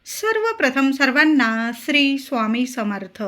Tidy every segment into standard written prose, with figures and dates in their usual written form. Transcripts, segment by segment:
सर्वप्रथम सर्वांना श्री स्वामी समर्थ.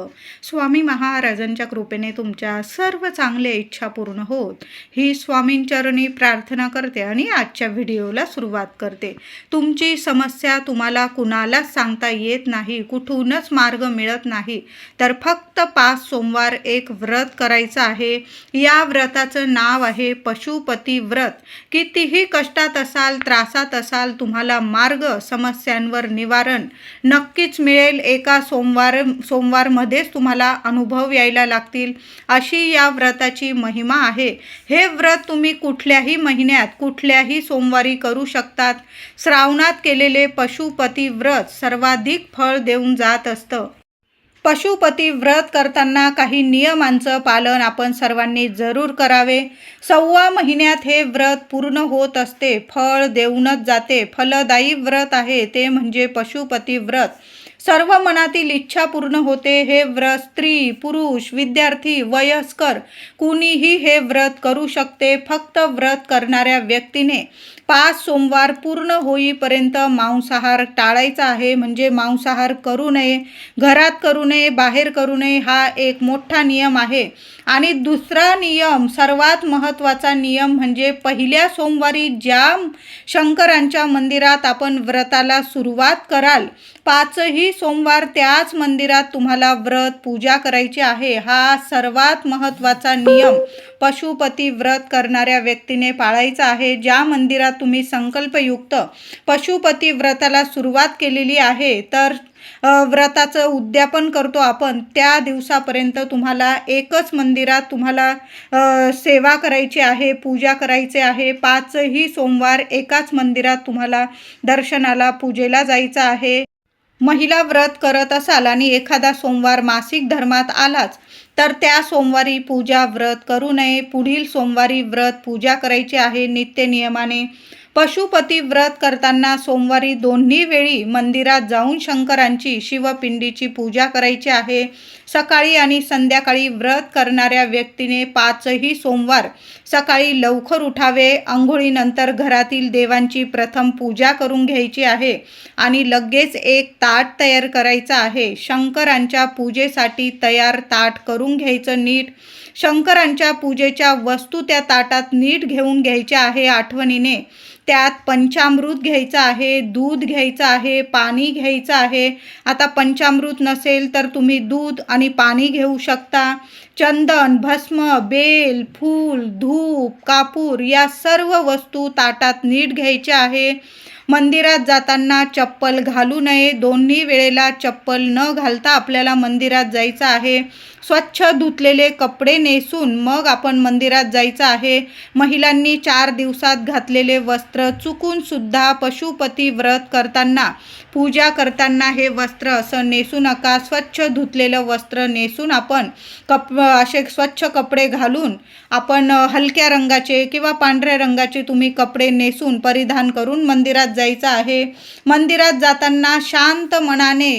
स्वामी महाराजांच्या कृपेने तुमच्या सर्व चांगल्या इच्छा पूर्ण होत ही स्वामींचरणी प्रार्थना करते आणि आजच्या व्हिडिओला सुरुवात करते. तुमची समस्या तुम्हाला कुणालाच सांगता येत नाही, कुठूनच मार्ग मिळत नाही, तर फक्त 5 सोमवार एक व्रत करायचं आहे. या व्रताचं नाव आहे पशुपती व्रत. कितीही कष्टात असाल, त्रासात असाल, तुम्हाला मार्ग, समस्यांवर निवारण नक्कीच मिळेल. एका सोमवारमध्येच तुम्हाला अनुभव यायला लागतील, अशी या व्रताची महिमा आहे. हे व्रत तुम्ही कुठल्याही महिन्यात कुठल्याही सोमवारी करू शकतात. श्रावणात केलेले पशुपती व्रत सर्वाधिक फळ देऊन जात असतं. पशुपती व्रत करताना काही नियमांचं पालन आपण सर्वांनी जरूर करावे. 1.25 महिन्यात हे व्रत पूर्ण होत असते, फळ देऊनच जाते. फलदायी व्रत आहे ते म्हणजे पशुपती व्रत. सर्व मनातील इच्छा पूर्ण होते. हे व्रत स्त्री, पुरुष, विद्यार्थी, वयस्कर कुणीही हे व्रत करू शकते. फक्त व्रत करणाऱ्या व्यक्तीने 5 सोमवार पूर्ण होईपर्यंत मांसाहार टाळायचा आहे. म्हणजे मांसाहार करू नये, घरात करू नये, बाहेर करू नये, हा एक मोठा नियम आहे. आणि दुसरा नियम, सर्वात महत्त्वाचा नियम म्हणजे पहिल्या सोमवारी ज्या शंकरांच्या मंदिरात आपण व्रताला सुरुवात कराल, 5ही सोमवार त्याच मंदिरात तुम्हाला व्रत पूजा करायची आहे. हा सर्वात महत्त्वाचा नियम पशुपती व्रत करणाऱ्या व्यक्तीने पाळायचा आहे. ज्या मंदिरात तुम्ही संकल्पयुक्त पशुपती व्रताला सुरुवात केलेली आहे, तर व्रताचं उद्यापन करतो आपण, त्या दिवसापर्यंत तुम्हाला एकच मंदिरात तुम्हाला सेवा करायची आहे, पूजा करायची आहे. 5ही सोमवार एकाच मंदिरात तुम्हाला दर्शनाला, पूजेला जायचं आहे. महिला व्रत करत असाल आणि एखादा सोमवार मासिक धर्मात आलाच, तर त्या सोमवारी पूजा व्रत करू नये. पुढील सोमवारी व्रत पूजा करायची आहे नित्य नियमाने. पशुपती व्रत करताना सोमवारी दोन्ही वेळी मंदिरात जाऊन शंकरांची, शिवपिंडीची पूजा करायची आहे. सकाळी आणि संध्याकाळी व्रत करणाऱ्या व्यक्तीने 5ही सोमवार सकाळी लवकर उठावे. आंघोळीनंतर घरातील देवांची प्रथम पूजा करून घ्यायची आहे आणि लगेच एक ताट तयार करायचं आहे. शंकरांच्या पूजेसाठी तयार ताट करून घ्यायचं नीट. शंकरांच्या पूजेच्या वस्तू त्या ताटात नीट घेऊन घ्यायच्या आहे आठवणीने. त्यात पंचामृत घ्यायचं आहे, दूध घ्यायचं आहे, पाणी घ्यायचं आहे. आता पंचामृत नसेल तर तुम्ही दूध आणि पाणी घेऊ शकता. चंदन, भस्म, बेल, फूल, धूप, कापूर या सर्व वस्तू ताटात नीट घ्यायच्या आहे. मंदिरात जाताना चप्पल घालू नये. दोन्ही वेळेला चप्पल न घालता आपल्याला मंदिरात जायचं आहे. स्वच्छ धुतलेले कपडे नेसून मग आपण मंदिरात जायचं आहे. महिलांनी 4 दिवसात घातलेले वस्त्र चुकून सुद्धा पशुपती व्रत करताना, पूजा करताना हे वस्त्र असं नेसू नका. स्वच्छ धुतलेलं वस्त्र नेसून आपण असे स्वच्छ कपडे घालून, आपण हलक्या रंगाचे किंवा पांढऱ्या रंगाचे तुम्ही कपडे नेसून, परिधान करून मंदिरात जायचं आहे. मंदिरात जाताना शांत मनाने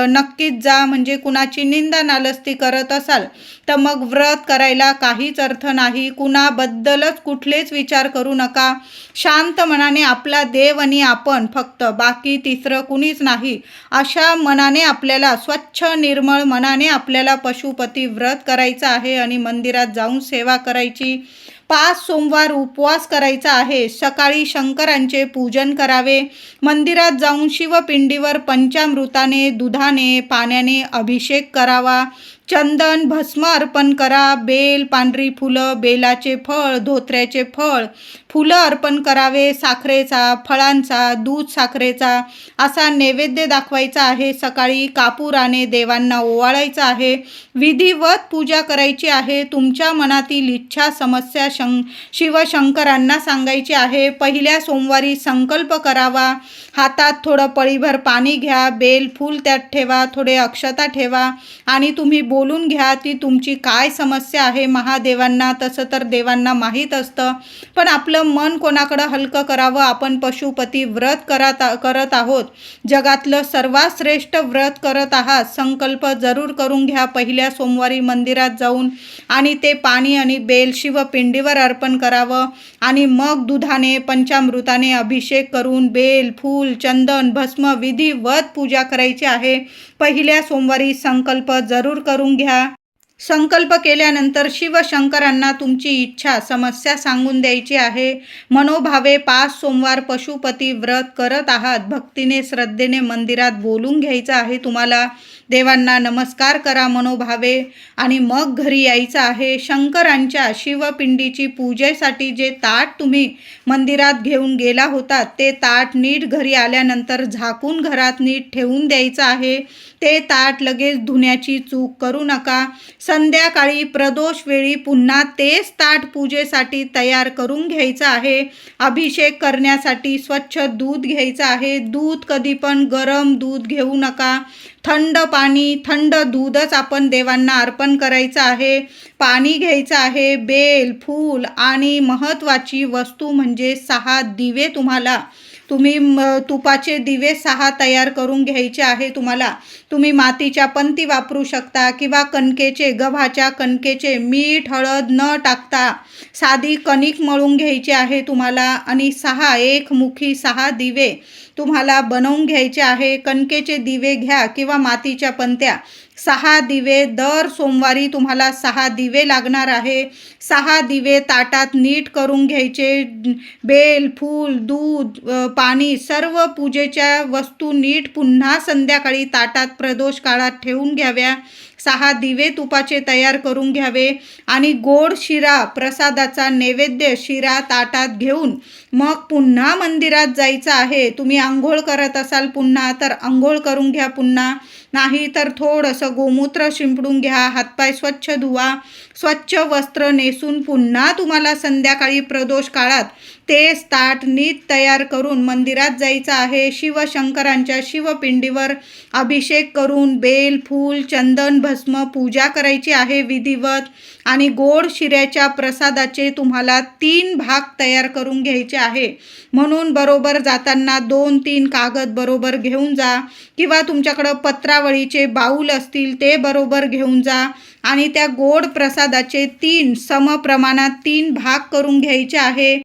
नक्कीच जा. म्हणजे कुणाची निंदा नालस्ती करत असाल तर मग व्रत करायला काहीच अर्थ नाही. कुणाबद्दलच कुठलेच विचार करू नका. शांत मनाने आपला देव आणि आपण फक्त, बाकी तिसरं कुणीच नाही, अशा मनाने आपल्याला, स्वच्छ निर्मळ मनाने आपल्याला पशुपती व्रत करायचं आहे आणि मंदिरात जाऊन सेवा करायची. 5 सोमवार उपवास करायचा आहे. सकाळी शंकरांचे पूजन करावे. मंदिरात जाऊन शिवपिंडीवर पंचामृताने, दुधाने, पाण्याने अभिषेक करावा. चंदन, भस्म अर्पण करा. बेल, पांढरी फुलं, बेलाचे फळ, धोत्र्याचे फळ, फुलं अर्पण करावे. साखरेचा, फळांचा, दूध साखरेचा असा नैवेद्य दाखवायचा आहे. सकाळी कापुराने देवांना ओवाळायचं आहे. विधिवत पूजा करायची आहे. तुमच्या मनातील इच्छा, समस्या शिवशंकरांना सांगायची आहे. पहिल्या सोमवारी संकल्प करावा. हातात थोडं पळीभर पाणी घ्या, बेल फूल त्यात ठेवा, थोडे अक्षता ठेवा आणि तुम्ही बोलून घ्या, ती तुमची काय समस्या आहे महादेवांना. तसं तर देवांना माहीत असतं, पण आपलं मन कोणाकडं हलकं करावं. आपण पशुपती व्रत करत आहोत, जगातलं सर्वात श्रेष्ठ व्रत करत आहात. संकल्प जरूर करून घ्या पहिल्या सोमवारी मंदिरात जाऊन, आणि ते पाणी आणि बेल शिवपिंडीवर अर्पण करावं. आणि मग दुधाने पंचामृताने अभिषेक करून बेल, फूल, चंदन, भस्म विधिवत पूजा करायची आहे. पहिल्या सोमवारी संकल्प जरूर करून घ्या. संकल्प केल्यानंतर शिवशंकरांना तुमची इच्छा समस्या सांगून द्यायची आहे. मनोभावे 5 सोमवार पशुपती व्रत करत आहात. भक्तीने श्रद्धेने मंदिरात बोलून घ्यायचं आहे तुम्हाला. देवांना नमस्कार करा मनोभावे, आणि मग घरी यायचं आहे. शंकरांच्या शिवपिंडीची पूजेसाठी जे ताट तुम्ही मंदिरात घेऊन गेला होता, ते ताट नीट घरी आल्यानंतर झाकून घरात नीट ठेवून द्यायचं आहे. ते ताट लगेच धुण्याची चूक करू नका. संध्याकाळी प्रदोष वेळी पुन्हा तेच ताट पूजेसाठी तयार करून घ्यायचं आहे. अभिषेक करण्यासाठी स्वच्छ दूध घ्यायचं आहे. दूध कधी पण गरम दूध घेऊ नका. थंड पाणी, थंड दूधच आपण देवांना अर्पण करायचं आहे. पाणी घ्यायचं आहे. बेल, फूल आणि महत्त्वाची वस्तू म्हणजे 6 दिवे. तुम्ही तुपाचे दिवे 6 तयार करून घ्यायचे आहे तुम्हाला. तुम्ही मातीच्या पंती वापरू शकता किंवा कणकेचे, गव्हाच्या कणकेचे, मीठ हळद न टाकता साधी कणिक मळून घ्यायची आहे तुम्हाला. आणि 6 एकमुखी 6 दिवे तुम्हाला बनवून घ्यायचे आहे. कणकेचे दिवे घ्या किंवा मातीच्या पंत्या. 6 दिवे दर सोमवारी तुम्हाला 6 दिवे लागणार आहे. 6 दिवे ताटात नीट करून घ्यायचे. बेल, फूल, दूध, पाणी, सर्व पूजेच्या वस्तू नीट पुन्हा संध्याकाळी ताटात प्रदोष काळात ठेवून घ्याव्या. 6 दिवे तुपाचे तयार करून घ्यावे. आणि गोड शिरा, प्रसादाचा नैवेद्य शिरा ताटात घेऊन मग पुन्हा मंदिरात जायचं आहे. तुम्ही आंघोळ करत असाल पुन्हा तर आंघोळ करून घ्या पुन्हा, नाही तर थोडंसं गोमूत्र शिंपडून घ्या. हातपाय स्वच्छ धुवा. स्वच्छ वस्त्र नेसून पुन्हा तुम्हाला संध्याकाळी प्रदोष काळात तेच ताट नीट तयार करून मंदिरात जायचं आहे. शिवशंकरांच्या शिवपिंडीवर अभिषेक करून बेल, फूल, चंदन, भस्म पूजा करायची आहे विधिवत. आणि गोड शिऱ्याच्या प्रसादाचे तुम्हाला 3 भाग तयार करून घ्यायचे आहे. म्हणून बरोबर जाताना 2-3 कागद बरोबर घेऊन जा, किंवा तुमच्याकडं पत्रावळीचे बाऊल असतील ते बरोबर घेऊन जा. आणि त्या गोड प्रसादाचे 3 समप्रमाणात 3 भाग करून घ्यायचे आहे.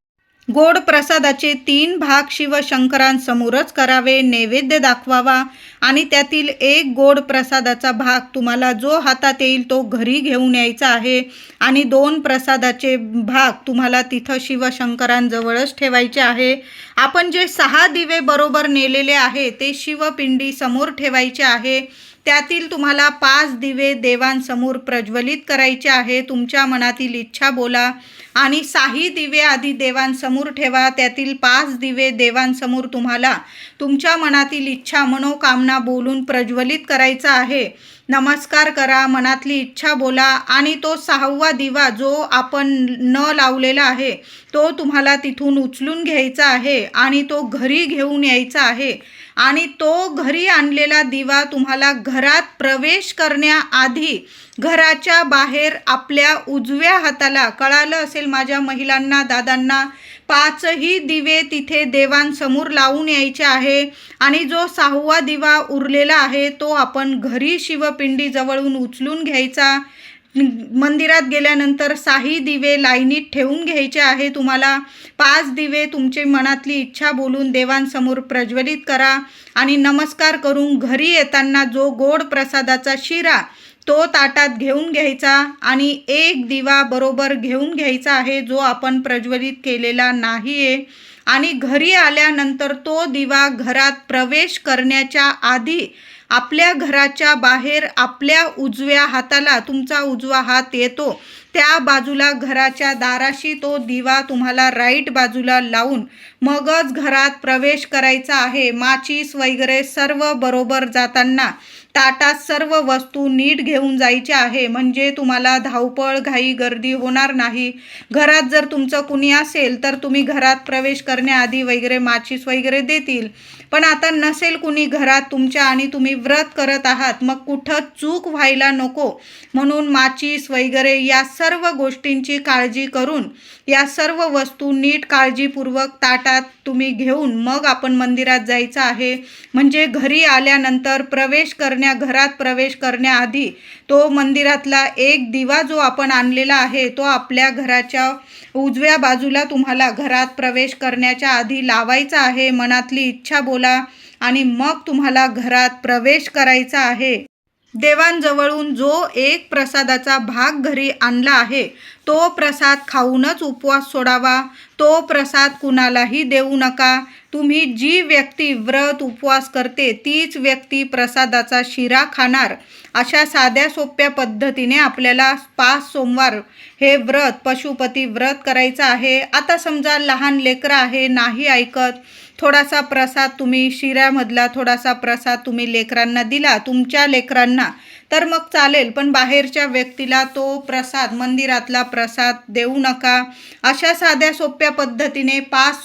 गोड प्रसादाचे 3 भाग शिवशंकरांसमोरच करावे, नैवेद्य दाखवावा. आणि त्यातील एक गोड प्रसादाचा भाग तुम्हाला जो हातात येईल तो घरी घेऊन यायचा आहे. आणि 2 प्रसादाचे भाग तुम्हाला तिथं शिवशंकरांजवळच ठेवायचे आहे. आपण जे 6 दिवे बरोबर नेलेले आहे ते शिवपिंडी समोर ठेवायचे आहे. त्यातील तुम्हाला 5 दिवे देवांसमोर प्रज्वलित करायचे आहे. तुमच्या मनातील इच्छा बोला आणि 6 दिवे आधी देवांसमोर ठेवा. त्यातील 5 दिवे देवांसमोर तुम्हाला तुमच्या मनातील इच्छा, मनोकामना बोलून प्रज्वलित करायचा आहे. नमस्कार करा, मनातली इच्छा बोला. आणि तो 6वा दिवा जो आपण न लावलेला आहे तो तुम्हाला तिथून उचलून घ्यायचा आहे आणि तो घरी घेऊन यायचा आहे. आणि तो घरी आणलेला दिवा तुम्हाला घरात प्रवेश करण्याआधी घराच्या बाहेर आपल्या उजव्या हाताला, कळालं असेल माझ्या महिलांना, दादांना, 5ही दिवे तिथे देवांसमोर लावून यायचे आहे. आणि जो 6वा दिवा उरलेला आहे तो आपण घरी शिवपिंडी जवळून उचलून घ्यायचा. मंदिरात गेल्यानंतर 6 दिवे लाईनीत ठेवून घ्यायचे आहे तुम्हाला. 5 दिवे तुमचे मनातली इच्छा बोलून देवांसमोर प्रज्वलित करा. आणि नमस्कार करून घरी येताना जो गोड प्रसादाचा शिरा तो ताटात घेऊन घ्यायचा. आणि 1 दिवा बरोबर घेऊन घ्यायचा आहे जो आपण प्रज्वलित केलेला नाही आहे. आणि घरी आल्यानंतर तो दिवा घरात प्रवेश करण्याच्या आधी आपल्या घराच्या बाहेर आपल्या उजव्या हाताला, तुमचा उजवा हात येतो त्या बाजूला घराच्या दाराशी तो दिवा तुम्हाला राईट बाजूला लावून मगच घरात प्रवेश करायचा आहे. माचीस वगैरे सर्व बरोबर जाताना ताटात सर्व वस्तू नीट घेऊन जायच्या आहे, म्हणजे तुम्हाला धावपळ, घाई, गर्दी होणार नाही. घरात जर तुमचं कुणी असेल तर तुम्ही घरात प्रवेश करण्याआधी वगैरे माचीस वगैरे देतील, पण आता नसेल कुणी घरात तुमच्या आणि तुम्ही व्रत करत आहात, मग कुठं चूक व्हायला नको म्हणून माचीस वगैरे या सर्व गोष्टींची काळजी करून या सर्व वस्तू नीट काळजीपूर्वक ताटात तुम्ही घेऊन मग आपण मंदिरात जायचं आहे. म्हणजे घरी आल्यानंतर घरात प्रवेश करण्याआधी तो मंदिरातला एक दिवा जो आपण आणलेला आहे तो आपल्या घराच्या उजव्या बाजूला तुम्हाला घरात प्रवेश करण्याच्या आधी लावायचा आहे. मनातली इच्छा बोला आणि मग तुम्हाला घरात प्रवेश करायचा आहे. देवांजवळून जो एक प्रसादाचा भाग घरी आणला आहे तो प्रसाद खाऊनच उपवास सोडावा. तो प्रसाद कुणालाही देऊ नका. तुम्ही जी व्यक्ती व्रत उपवास करते तीच व्यक्ती प्रसादाचा शिरा खाणार. अशा साध्या सोप्या पद्धतीने आपल्याला 5 सोमवार हे व्रत पशुपती व्रत करायचं आहे. आता समजा लहान लेकरं आहे, नाही ऐकत, थोडासा प्रसाद तुम्ही शिऱ्यामधला थोडासा प्रसाद तुम्ही लेकरांना दिला, तुमच्या लेकरांना, तर मग चालेल. पण बाहेरच्या व्यक्तीला तो प्रसाद मंदिरातला प्रसाद देऊ नका. अशा साध्या सोप्या पद्धतीने 5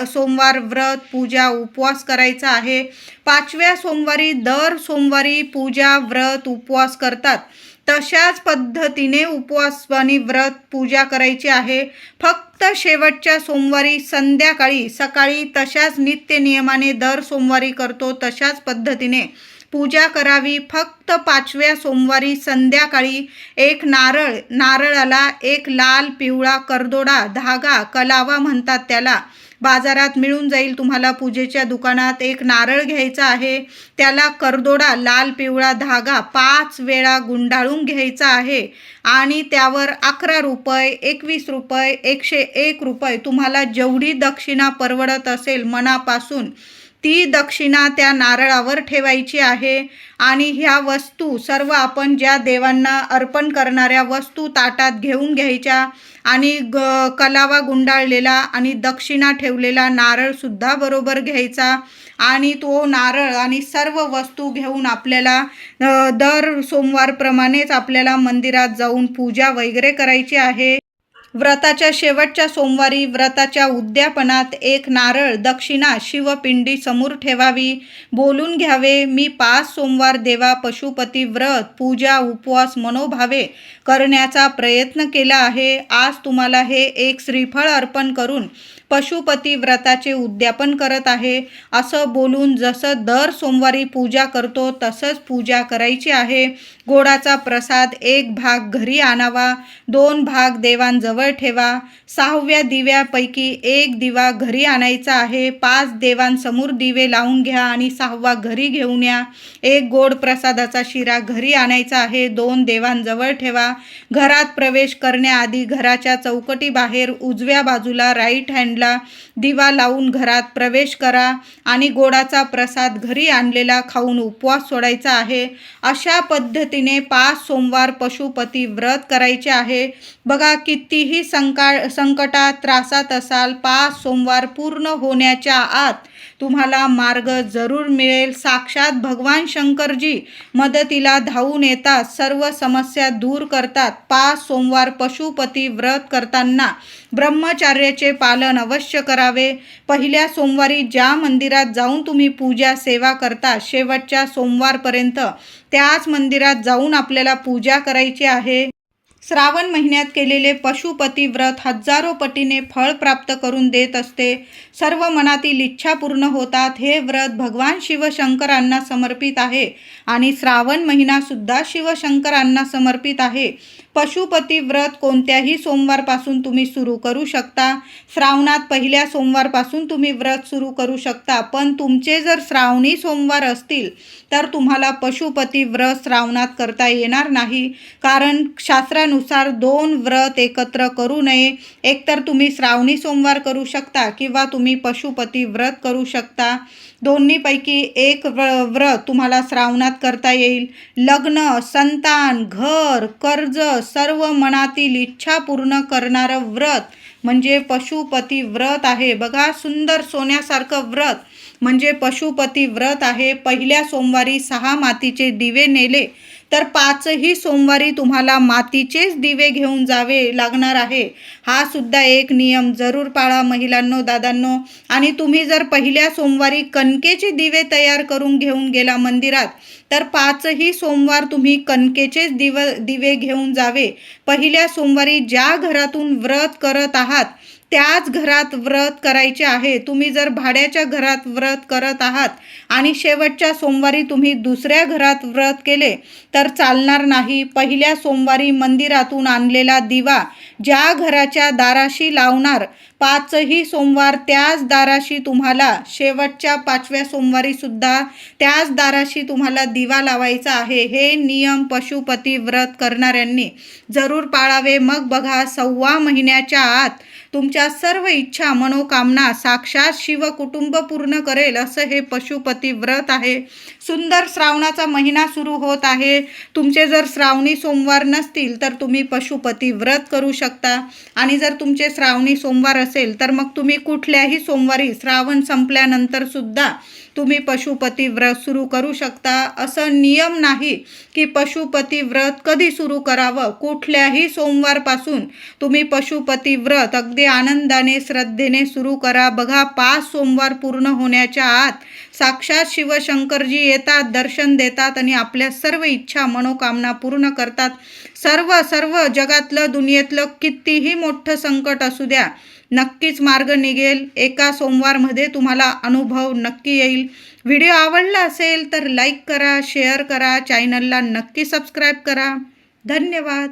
सोमवार व्रत पूजा उपवास करायचा आहे. 5व्या सोमवारी दर सोमवारी पूजा व्रत उपवास करतात तशाच पद्धतीने उपवास आणि व्रत पूजा करायची आहे. फक्त शेवटच्या सोमवारी संध्याकाळी, सकाळी तशाच नित्य नियमाने दर सोमवारी करतो तशाच पद्धतीने पूजा करावी. फक्त 5व्या सोमवारी संध्याकाळी एक नारळाला एक लाल पिवळा करदोडा धागा, कलावा म्हणतात त्याला, बाजारात मिळून जाईल तुम्हाला. पूजेच्या दुकानात एक नारळ घ्यायचा आहे, त्याला करदोडा लाल पिवळा धागा 5 वेळा गुंडाळून घ्यायचा आहे आणि त्यावर 11 रुपये, 21 रुपये, 101 रुपये तुम्हाला जेवढी दक्षिणा परवडत असेल मनापासून ती दक्षिणा त्या नारळावर ठेवायची आहे. आणि ह्या वस्तू सर्व आपण ज्या देवांना अर्पण करणाऱ्या वस्तू ताटात घेऊन घ्यायच्या आणि कलावा गुंडाळलेला आणि दक्षिणा ठेवलेला नारळसुद्धा बरोबर घ्यायचा आणि तो नारळ आणि सर्व वस्तू घेऊन आपल्याला दर सोमवारप्रमाणेच आपल्याला मंदिरात जाऊन पूजा वगैरे करायची आहे. व्रताच्या शेवटच्या सोमवारी व्रताच्या उद्यापनात एक नारळ दक्षिणा शिवपिंडी समोर ठेवावी. बोलून घ्यावे, मी 5 सोमवार देवा पशुपती व्रत पूजा उपवास मनोभावे करण्याचा प्रयत्न केला आहे. आज तुम्हाला हे एक श्रीफळ अर्पण करून पशुपती व्रताचे उद्यापन करत आहे असं बोलून जसं दर सोमवारी पूजा करतो तसंच पूजा करायची आहे. गोडाचा प्रसाद 1 भाग घरी आणावा, 2 भाग देवांजवळ ठेवा. 6व्या दिव्यापैकी 1 दिवा घरी आणायचा आहे. 5 देवांसमोर दिवे लावून घ्या आणि 6वा घरी घेऊन या. 1 गोड प्रसादाचा शिरा घरी आणायचा आहे, 2 देवांजवळ ठेवा. घरात प्रवेश करण्याआधी घराच्या चौकटी बाहेर उजव्या बाजूला राईट हँडला दिवा लावून घरात प्रवेश करा आणि गोडाचा प्रसाद घरी आणलेला खाऊन उपवास सोडायचा आहे. अशा पद्धतीने 5 सोमवार पशुपती व्रत करायचे आहे. बघा, कितीही संकटात त्रासात असाल, 5 सोमवार पूर्ण होण्याच्या आत तुम्हाला मार्ग जरूर मिळेल. साक्षात भगवान शंकरजी मदतीला धावून येतात, सर्व समस्या दूर करतात. 5 सोमवार पशुपती व्रत करताना ब्रह्मचर्याचे पालन अवश्य करावे. पहिल्या सोमवारी ज्या मंदिरात जाऊन तुम्ही पूजा सेवा करता, शेवटच्या सोमवारपर्यंत त्याच मंदिरात जाऊन आपल्याला पूजा करायची आहे. श्रावण महिन्यात केलेले पशुपती व्रत हजारो पटीने फळ प्राप्त करून देत असते. सर्व मनातील इच्छा पूर्ण होतात. हे व्रत भगवान शिवशंकरांना समर्पित आहे आणि श्रावण महिनासुद्धा शिवशंकरांना समर्पित आहे. पशुपती व्रत कोणत्याही सोमवारपासून तुम्ही सुरू करू शकता. श्रावणात पहिल्या सोमवारपासून तुम्ही व्रत सुरू करू शकता, पण तुमचे जर श्रावणी सोमवार असतील तर तुम्हाला पशुपती व्रत श्रावणात करता येणार नाही. कारण शास्त्रानुसार 2 व्रत एकत्र करू नये. एकतर तुम्ही श्रावणी सोमवार करू शकता किंवा तुम्ही पशुपती व्रत करू शकता. दोन्हीपैकी एक व्रत तुम्हाला श्रावणात करता येईल. लग्न, संतान, घर, कर्ज, सर्व मनातील इच्छा पूर्ण करणारं व्रत म्हणजे पशुपती व्रत आहे. बघा, सुंदर सोन्यासारखं व्रत म्हणजे पशुपती व्रत आहे. पहिल्या सोमवारी 6 मातीचे दिवे नेले तर 5ही सोमवारी तुम्हाला मातीचेच दिवे घेऊन जावे लागणार आहे. हा सुद्धा एक नियम जरूर पाळा महिलांनो, दादांनो. आणि तुम्ही जर पहिल्या सोमवारी कणकेचे दिवे तयार करून घेऊन गेला मंदिरात, तर 5ही सोमवार तुम्ही कणकेचेच दिवे घेऊन जावे. पहिल्या सोमवारी ज्या घरातून व्रत करत आहात त्याच घरात व्रत करायचे आहे. तुम्ही जर भाड्याच्या घरात व्रत करत आहात आणि शेवटच्या सोमवारी तुम्ही दुसऱ्या घरात व्रत केले तर चालणार नाही. पहिल्या सोमवारी मंदिरातून आणलेला दिवा ज्या घराच्या दाराशी लावणार, 5ही सोमवार त्याच दाराशी तुम्हाला, शेवटच्या 5व्या सोमवारी सुद्धा त्याच दाराशी तुम्हाला दिवा लावायचा आहे. हे नियम पशुपती व्रत करणाऱ्यांनी जरूर पाळावे. मग बघा, 6 महिन्याच्या आत तुमच्या सर्व इच्छा मनोकामना साक्षात शिवकुटुंब पूर्ण करेल असं हे पशुपती व्रत आहे. सुंदर श्रावणाचा महिना सुरू होत आहे. तुमचे जर श्रावणी सोमवार नसतील तर तुम्ही पशुपती व्रत करू शकता. आणि जर तुमचे श्रावणी सोमवार असेल तर मग तुम्ही कुठल्याही सोमवारी श्रावण संपल्यानंतर सुद्धा तुम्ही पशुपती व्रत सुरू करू शकता. असं नियम नाही की पशुपती व्रत कधी सुरू करावं. कुठल्याही सोमवारपासून तुम्ही पशुपती व्रत अगदी आनंदाने श्रद्धेने सुरू करा. बघा, 5 सोमवार पूर्ण होण्याच्या आत साक्षात शिवशंकरजी येतात, दर्शन देतात आणि आपल्या सर्व इच्छा मनोकामना पूर्ण करतात. सर्व जगातलं दुनियेतलं कितीही मोठं संकट असू द्या, नक्कीच मार्ग निघेल. एका सोमवारमध्ये तुम्हाला अनुभव नक्की येईल. व्हिडिओ आवडला असेल तर लाईक करा, शेअर करा, चॅनलला नक्की सबस्क्राईब करा. धन्यवाद.